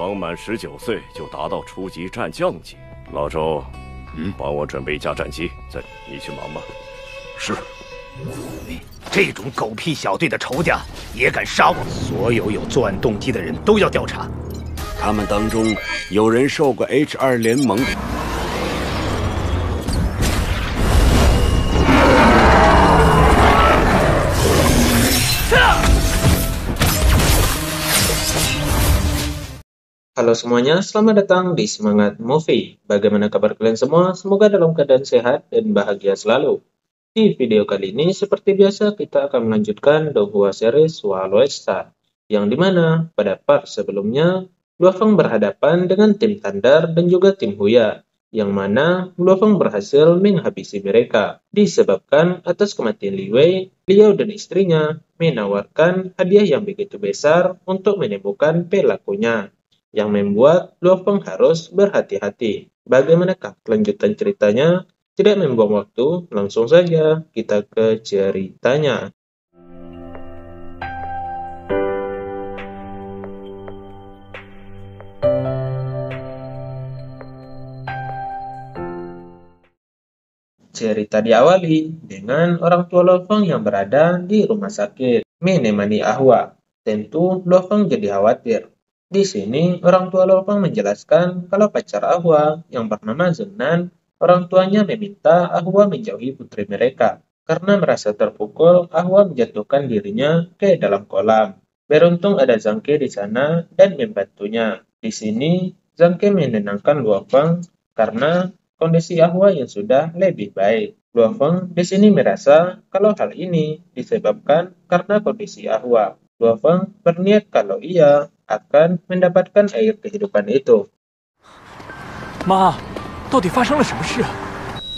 刚满19岁就达到初级战将级。老周，帮我准备一架战机，你去忙吧。是。这种狗屁小队的仇家也敢杀我！所有有作案动机的人都要调查。他们当中有人受过 H2 联盟。Halo semuanya, selamat datang di Semangat Movie. Bagaimana kabar kalian semua? Semoga dalam keadaan sehat dan bahagia selalu. Di video kali ini, seperti biasa, kita akan melanjutkan Donghua series Swallow Star, yang dimana pada part sebelumnya, Luofeng berhadapan dengan tim Tandar dan juga tim Huya, yang mana Luofeng berhasil menghabisi mereka. Disebabkan atas kematian Li Wei, beliau dan istrinya menawarkan hadiah yang begitu besar untuk menemukan pelakunya, yang membuat Luofeng harus berhati-hati. Bagaimanakah kelanjutan ceritanya? Tidak membuang waktu, langsung saja kita ke ceritanya. Cerita diawali dengan orang tua Luofeng yang berada di rumah sakit, menemani Ahwa. Tentu Luofeng jadi khawatir. Di sini, orang tua Luofeng menjelaskan kalau pacar Ahwa yang bernama Zengnan, orang tuanya meminta Ahwa menjauhi putri mereka. Karena merasa terpukul, Ahwa menjatuhkan dirinya ke dalam kolam. Beruntung ada Zhangke di sana dan membantunya. Di sini, Zhangke menenangkan Luofeng karena kondisi Ahwa yang sudah lebih baik. Luofeng di sini merasa kalau hal ini disebabkan karena kondisi Ahwa. Luofeng berniat kalau ia akan mendapatkan air kehidupan itu. 妈，到底发生了什么事啊？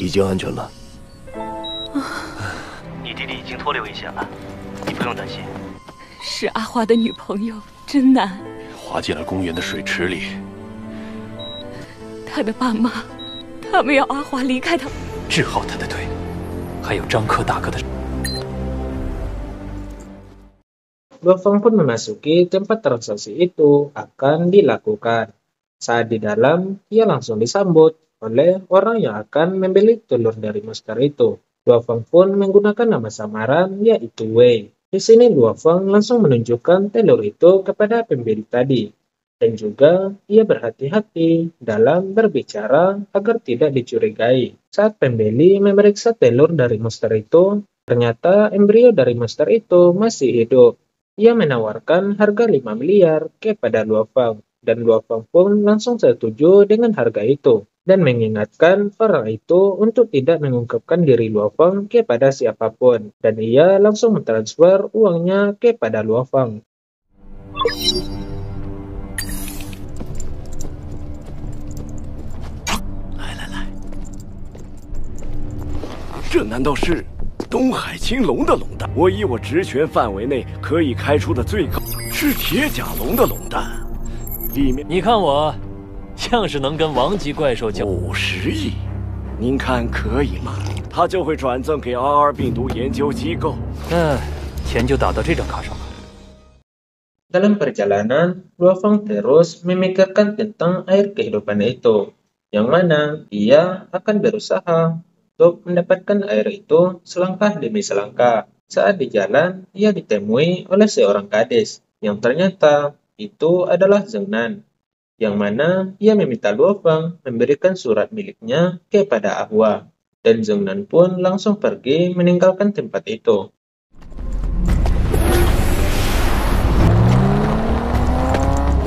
已经安全了。你弟弟已经脱离危险了，你不用担心。是阿花的女朋友，真难。滑进了公园的水池里。他的爸妈，他们要阿花离开他，治好他的腿，还有张克大哥的。 Luofeng pun memasuki tempat transaksi itu akan dilakukan. Saat di dalam, ia langsung disambut oleh orang yang akan membeli telur dari monster itu. Luofeng pun menggunakan nama samaran yaitu Wei. Di sini Luofeng langsung menunjukkan telur itu kepada pembeli tadi. Dan juga ia berhati-hati dalam berbicara agar tidak dicurigai. Saat pembeli memeriksa telur dari monster itu, ternyata embrio dari monster itu masih hidup. Ia menawarkan harga 5 miliar kepada Luofeng, dan Luofeng pun langsung setuju dengan harga itu, dan mengingatkan orang itu untuk tidak mengungkapkan diri Luofeng kepada siapapun, dan ia langsung mentransfer uangnya kepada Luofeng. 这难道是东海青龙的龙蛋？我以我职权范围内可以开出的最高是铁甲龙的龙蛋，里面你看我，像是能跟王级怪兽交50亿，您看可以吗？他就会转赠给 RR 病毒研究机构。钱就打到这张卡上了。 Dalam perjalanan, Luofeng terus memikirkan tentang air kehidupan itu, yang mana ia akan berusaha untuk mendapatkan air itu selangkah demi selangkah. Saat di jalan, ia ditemui oleh seorang gadis, yang ternyata itu adalah Zengnan, yang mana ia meminta Luofeng memberikan surat miliknya kepada Ahwa, dan Zengnan pun langsung pergi meninggalkan tempat itu.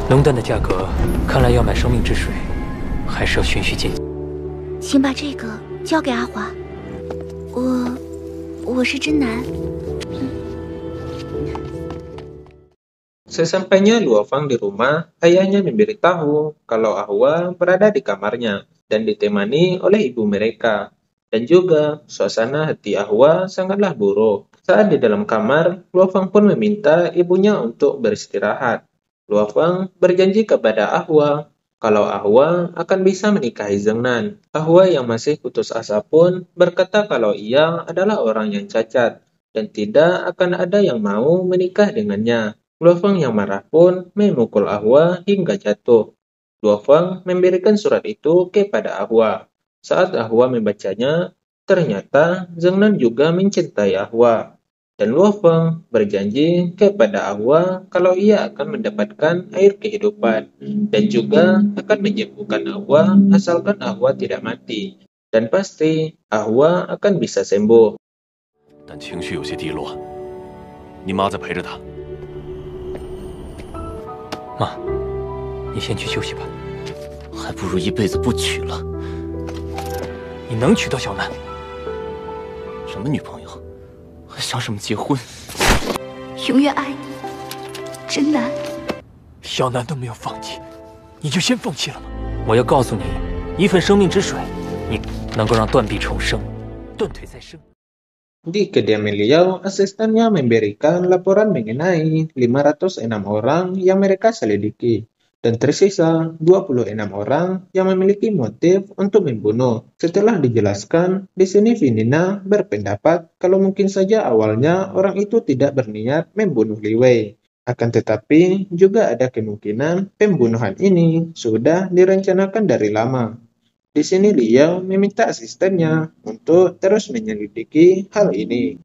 龙蛋的价格，看来要买生命之水，还是要循序渐进。请把这个交给阿华。我是真男。Sesampainya Luofeng di rumah, ayahnya memberitahu kalau Ahwa berada di kamarnya dan ditemani oleh ibu mereka. Dan juga suasana hati Ahwa sangatlah buruk. Saat di dalam kamar, Luofeng pun meminta ibunya untuk beristirahat. Luofeng berjanji kepada Ahwa kalau Ahwa akan bisa menikahi Zengnan. Ahwa yang masih putus asa pun berkata kalau ia adalah orang yang cacat dan tidak akan ada yang mau menikah dengannya. Luofeng yang marah pun memukul Ahwa hingga jatuh. Luofeng memberikan surat itu kepada Ahwa. Saat Ahwa membacanya, ternyata Zhengnan juga mencintai Ahwa. Dan Luofeng berjanji kepada Ahwa kalau ia akan mendapatkan air kehidupan dan juga akan menyembuhkan Ahwa asalkan Ahwa tidak mati. Dan pasti Ahwa akan bisa sembuh. 但情绪有些低落，你妈在陪着她。妈，你先去休息吧。还不如一辈子不娶了。你能娶到小南？什么女朋友？还想什么结婚？永远爱你，真难。小南都没有放弃，你就先放弃了吗？我要告诉你，一份生命之水，你能够让断臂重生，断腿再生。 Di kediaman beliau, asistennya memberikan laporan mengenai 506 orang yang mereka selidiki, dan tersisa 26 orang yang memiliki motif untuk membunuh. Setelah dijelaskan, di sini Vinina berpendapat kalau mungkin saja awalnya orang itu tidak berniat membunuh Li Wei. Akan tetapi, juga ada kemungkinan pembunuhan ini sudah direncanakan dari lama. Di sini beliau meminta asistennya untuk terus menyelidiki hal ini.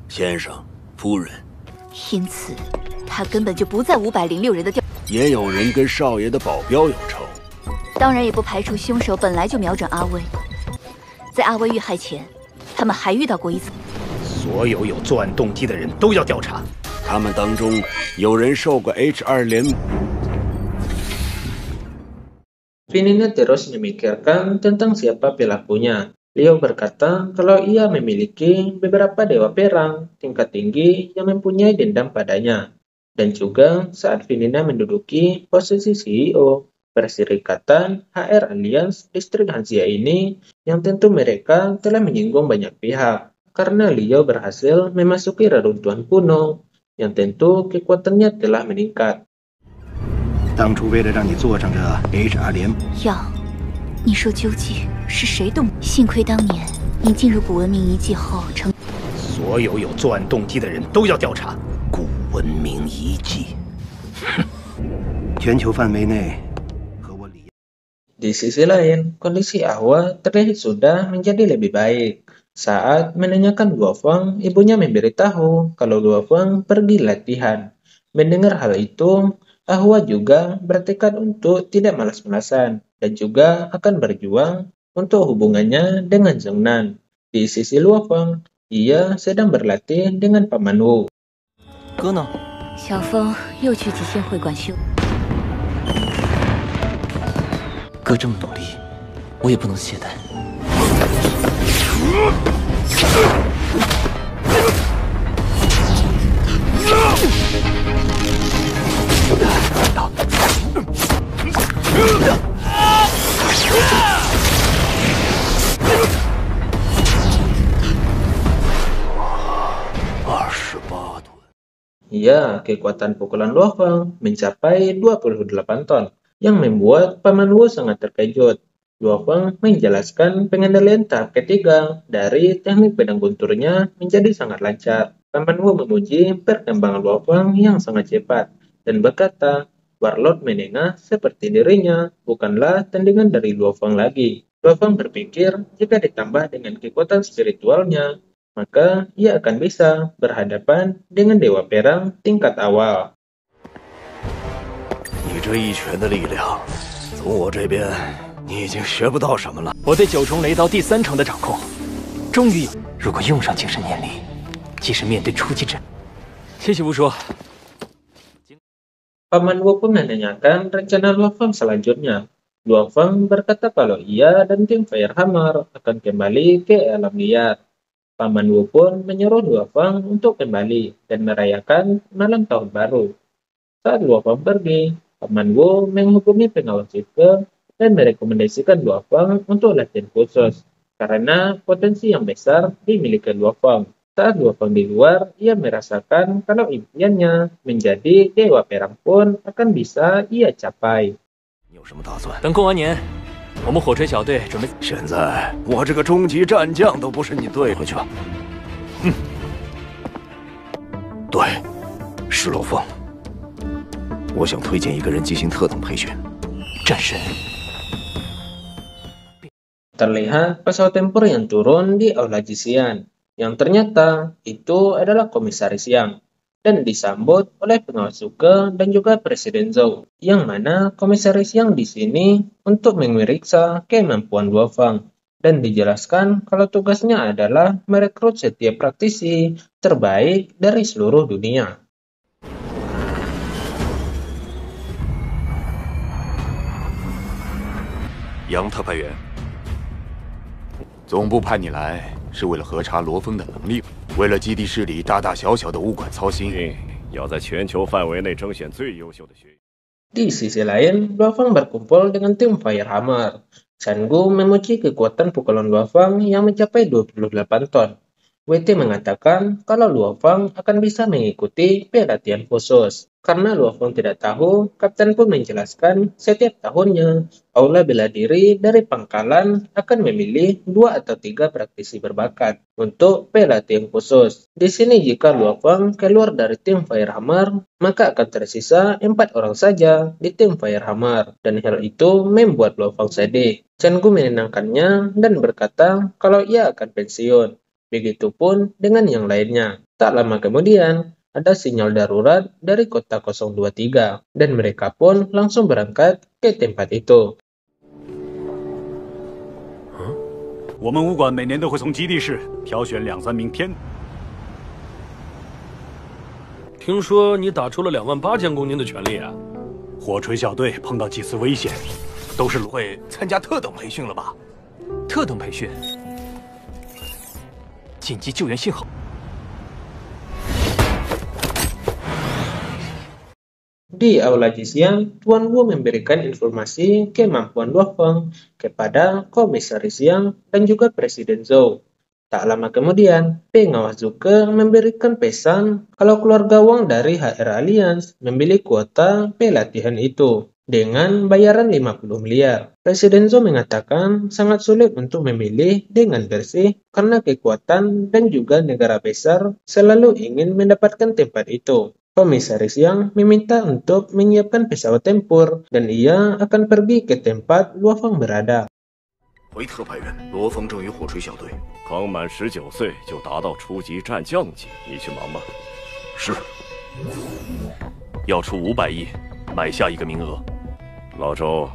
先生、夫人，因此，他根本就不在506人的调。也有人跟少爷的保镖有仇。当然也不排除凶手本来就瞄准阿威。在阿威遇害前，他们还遇到过一次。所有有作案动机的人都要调查。他们当中有人受过 H2 联。 Vinina terus memikirkan tentang siapa pelakunya. Beliau berkata kalau ia memiliki beberapa dewa perang tingkat tinggi yang mempunyai dendam padanya. Dan juga saat Vinina menduduki posisi CEO Perserikatan HR Alliance Distrik Hanxia ini, yang tentu mereka telah menyinggung banyak pihak. Karena Liao berhasil memasuki reruntuhan kuno, yang tentu kekuatannya telah meningkat. 当初为了让你坐上这 HR 联，你说究竟是谁动？幸亏当年你进入古文明遗迹后成。所有有作案动机的人都要调查。古文明遗迹，哼，全球范围内和我李。Di sisi lain, kondisi Ahwa terlihat sudah menjadi lebih baik. Saat menanyakan Luofeng, ibunya memberitahu kalau Luofeng pergi latihan. Mendengar hal itu, Ahwa juga bertekad untuk tidak malas-malasan dan juga akan berjuang untuk hubungannya dengan Zhengnan. Di sisi Luofeng, ia sedang berlatih dengan Paman Wu. 哥呢？小峰又去极限会馆修。哥这么努力，我也不能懈怠。 Ya, kekuatan pukulan Luofeng mencapai 28 ton, yang membuat Paman Wu sangat terkejut. Luofeng menjelaskan pengendalian tahap ketiga dari teknik pedang gunturnya menjadi sangat lancar. Paman Wu memuji perkembangan Luofeng yang sangat cepat, dan berkata, Warlord menengah seperti dirinya bukanlah tandingan dari Luofeng lagi. Luofeng berpikir jika ditambah dengan kekuatan spiritualnya, maka ia akan bisa berhadapan dengan dewa perang tingkat awal. 你这一拳的力量，从我这边你已经学不到什么了。我对9重雷刀第3成的掌控，终于有。如果用上精神念力，即使面对初级阵，谢谢吴叔。 Paman Wu pun menanyakan rencana Luofeng selanjutnya. Luofeng berkata kalau ia dan tim Firehammer akan kembali ke alam liar. Paman Wu pun menyuruh Luofeng untuk kembali dan merayakan malam tahun baru. Saat Luofeng pergi, Paman Wu menghubungi pengawal sipil dan merekomendasikan Luofeng untuk latihan khusus karena potensi yang besar dimiliki Luofeng. Saat Luofeng di luar, ia merasakan kalau impiannya menjadi dewa perang pun akan bisa ia capai. 等过完年，我们火锤小队准备。现在我这个终极战将都不是你对回去吧。对，是罗峰，我想推荐一个人进行特等培训。战神。 Terlihat pesawat tempur yang turun di Aula Jisian, yang ternyata itu adalah Komisaris Yang, dan disambut oleh pengawas Zuke dan juga Presiden Zhou, yang mana Komisaris Yang di sini untuk memeriksa kemampuan Luofeng, dan dijelaskan kalau tugasnya adalah merekrut setiap praktisi terbaik dari seluruh dunia.杨特派员。 总部派你来是为了核查罗峰的能力，为了基地市里大大小小的物管操心。要在全球范围内征选最优秀的学员。Di sisi lain, Luofeng berkumpul dengan tim Firehammer. Chen Gu memuji kekuatan pukulan Luofeng yang mencapai 28 ton. WT mengatakan kalau Luofeng akan bisa mengikuti pelatihan khusus. Karena Luofeng tidak tahu, Kapten pun menjelaskan setiap tahunnya Aula Bela Diri dari Pangkalan akan memilih 2 atau 3 praktisi berbakat untuk pelatihan khusus. Di sini jika Luofeng keluar dari tim Firehammer, maka akan tersisa 4 orang saja di tim Firehammer, dan hal itu membuat Luofeng sedih. Chen Gu menenangkannya dan berkata kalau ia akan pensiun. Begitupun dengan yang lainnya. Tak lama kemudian, ada sinyal darurat dari kota 023, dan mereka pun langsung berangkat ke tempat itu. 我们武馆每年都会从基地市挑选2、3名天。听说你打出了28000公斤的全力啊！火锤小队碰到几次危险，都是会参加特等培训了吧？特等培训，紧急救援信号。 Di Aula Jisian, Tuan Wu memberikan informasi kemampuan Luofeng kepada Komisaris Yang dan juga Presiden Zhou. Tak lama kemudian, pengawas Zuke memberikan pesan kalau keluarga Wang dari HR Alliance membeli kuota pelatihan itu dengan bayaran 50 miliar. Presiden Zhou mengatakan sangat sulit untuk memilih dengan bersih karena kekuatan dan juga negara besar selalu ingin mendapatkan tempat itu. Komisaris Yang meminta untuk menyiapkan pesawat tempur dan ia akan pergi ke tempat Luofeng berada. 回特派员，罗峰正与火锤小队。刚满19岁就达到初级战将级，你去忙吧。是。要出500亿，买下一个名额。老周，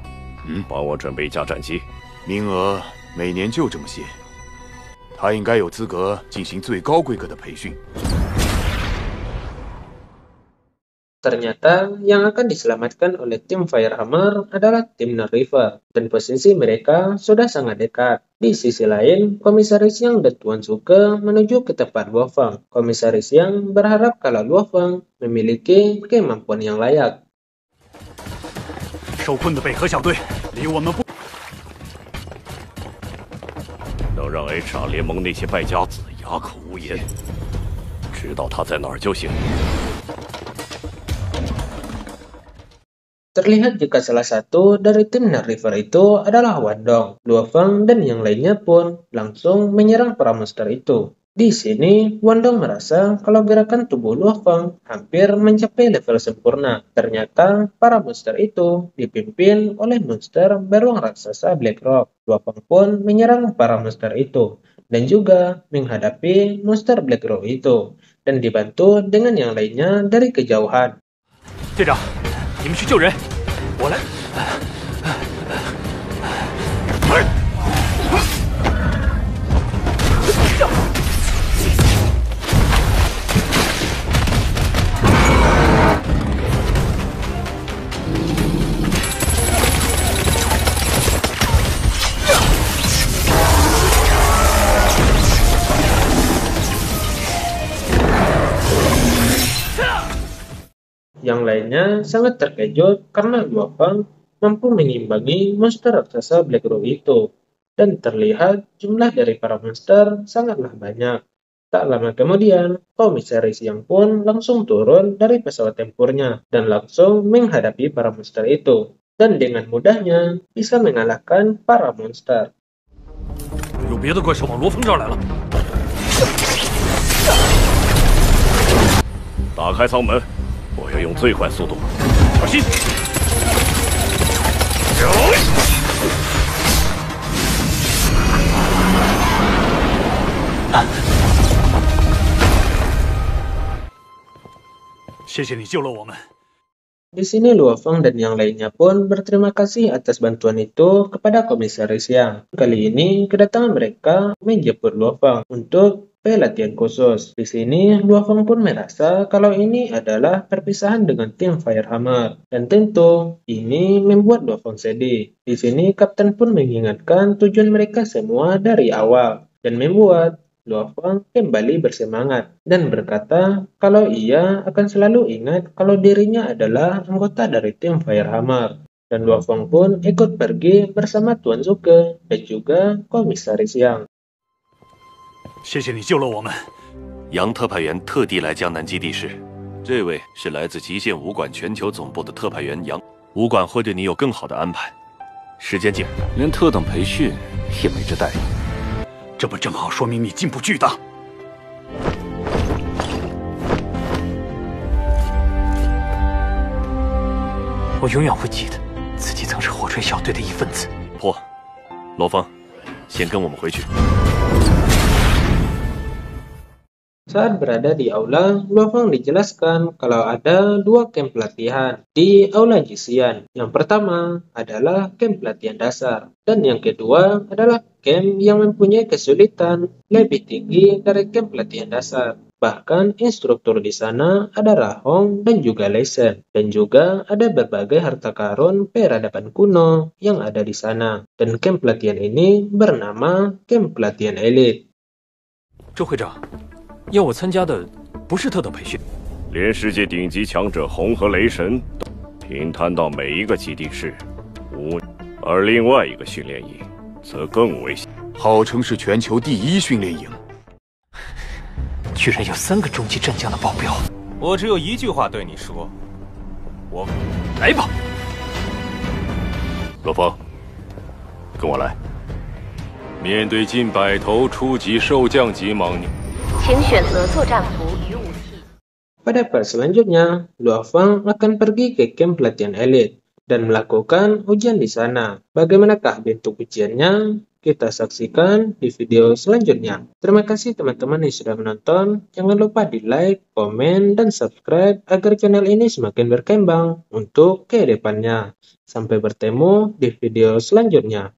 帮我准备一架战机。名额每年就这么些，他应该有资格进行最高规格的培训。 Ternyata yang akan diselamatkan oleh tim Firehammer adalah tim Nerd River, dan posisi mereka sudah sangat dekat. Di sisi lain, Komisaris Yang dan Tuan Zuke menuju ke tempat Luofeng. Komisaris Yang berharap kalau Luofeng memiliki kemampuan yang layak. 受困的北河小队离我们不能让 HR 联盟那些败家子哑口无言，知道他在哪儿就行。 Terlihat jika salah satu dari tim Nerd River itu adalah Wandong, Luofeng, dan yang lainnya pun langsung menyerang para monster itu. Di sini, Wandong merasa kalau gerakan tubuh Luofeng hampir mencapai level sempurna. Ternyata, para monster itu dipimpin oleh monster beruang raksasa Black Rock. Luofeng pun menyerang para monster itu, dan juga menghadapi monster Black Rock itu, dan dibantu dengan yang lainnya dari kejauhan. 队长，你们去救人，我来。Yang lainnya sangat terkejut karena Luofeng mampu mengimbangi monster raksasa Black Rock itu, dan terlihat jumlah dari para monster sangatlah banyak. Tak lama kemudian, Komisaris Yang pun langsung turun dari pesawat tempurnya dan langsung menghadapi para monster itu, dan dengan mudahnya bisa mengalahkan para monster. 有别的怪兽往罗峰这儿来了。打开舱门，我要用最快速度。小心！谢谢你救了我们。 Di sini Luo Feng dan yang lainnya pun berterima kasih atas bantuan itu kepada Komisaris Yang. Kali ini kedatangan mereka menjemput Luo Feng untuk pelatihan khusus. Di sini Luo Feng pun merasa kalau ini adalah perpisahan dengan tim Firehammer. Dan tentu ini membuat Luo Feng sedih. Di sini Kapten pun mengingatkan tujuan mereka semua dari awal dan membuat Luo Feng kembali bersemangat dan berkata kalau ia akan selalu ingat kalau dirinya adalah anggota dari tim Firehammer. Dan Luo Feng pun ikut pergi bersama Tuan Zuke dan juga Komisaris Yang. 谢谢你救了我们。杨特派员特地来江南基地室，这位是来自极限武馆全球总部的特派员杨。武馆会对你有更好的安排。时间紧，连特等培训也没这待遇。 这不正好说明你进步巨大？我永远会记得自己曾是火锤小队的一份子。破，罗峰，先跟我们回去。 Saat berada di aula, Luo Feng dijelaskan kalau ada dua camp pelatihan di aula Jisian. Yang pertama adalah camp pelatihan dasar, dan yang kedua adalah camp yang mempunyai kesulitan lebih tinggi dari camp pelatihan dasar. Bahkan instruktur di sana ada Rahong dan juga Lesen, dan juga ada berbagai harta karun peradaban kuno yang ada di sana. Dan camp pelatihan ini bernama camp pelatihan elit. 周会长。 要我参加的不是特等培训，连世界顶级强者红和雷神都平摊到每一个基地室5，而另外一个训练营则更危险，号称是全球第1训练营，居然有3个中级战将的保镖。我只有一句话对你说，我来吧，罗峰，跟我来。面对近100头初级兽将级莽女。 请选择作战服与武器。 Pada part selanjutnya, Luo Feng akan pergi ke camp pelatihan elit dan melakukan ujian di sana. Bagaimanakah bentuk ujiannya? Kita saksikan di video selanjutnya. Terima kasih teman-teman yang sudah menonton. Jangan lupa di like, komen, dan subscribe agar channel ini semakin berkembang untuk ke depannya. Sampai bertemu di video selanjutnya.